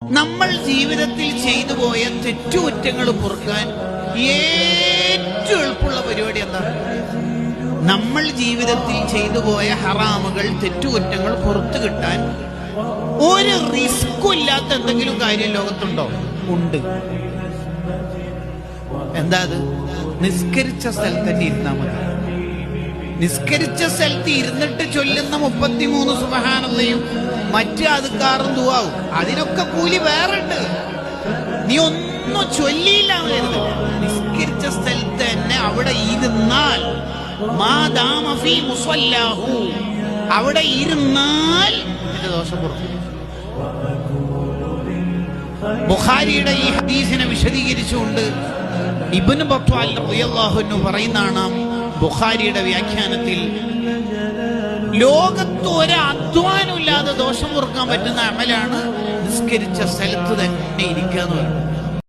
നമ്മൾ ജീവിതത്തിൽ ചെയ്തു പോയ തെറ്റുകുറ്റങ്ങൾ പൊറുക്കാൻ ഏറ്റവും എളുപ്പമുള്ള പരിപാടി എന്താണ്? നമ്മൾ ജീവിതത്തിൽ ചെയ്തു പോയ ഹറാമുകൾ, തെറ്റുകുറ്റങ്ങൾ പുറത്തു കിട്ടാൻ ഒരു റിസ്ക്കും ഇല്ലാത്ത എന്തെങ്കിലും കാര്യം ലോകത്തുണ്ടോ? ഉണ്ട്. എന്താ അത്? നിസ്കരിച്ച സ്ഥലത്ത് തന്നെ ഇരുന്നാൽ മതി. നിസ്കരിച്ച സ്ഥലത്ത് ഇരുന്നിട്ട് ചൊല്ലുന്ന 33 സുബ്ഹാനല്ലാഹും മറ്റു അദ്കാറും ദുആവും അതിനൊക്കെ കൂലി വേറുണ്ട്. നീ ഒന്നും ചൊല്ലിയില്ല എന്ന് നിസ്കരിച്ച സ്ഥലത്ത് തന്നെ അവിടെ ഇരുന്നാൽ, മാദാമ ഫീ മുസല്ലാഹു, അവിടെ ഇരുന്നാൽ നിന്റെ ദോഷം പുറത്തു. ബുഖാരിയുടെ ഈ ഹദീസിനെ വിശദീകരിച്ചുകൊണ്ട് ഇബ്നു ബത്വാൽ റളിയല്ലാഹു അൻഹു പറയുന്നതാണ് ബുഖാരിയുടെ വ്യാഖ്യാനത്തിൽ, ലോകത്ത് ഒരു അധ്വാനം ഇല്ലാതെ ദോഷം പൊറുക്കാൻ പറ്റുന്ന അമലാണ് നിസ്കരിച്ച സ്ഥലത്ത് തന്നെ ഇരിക്കുക എന്ന് പറയുന്നത്.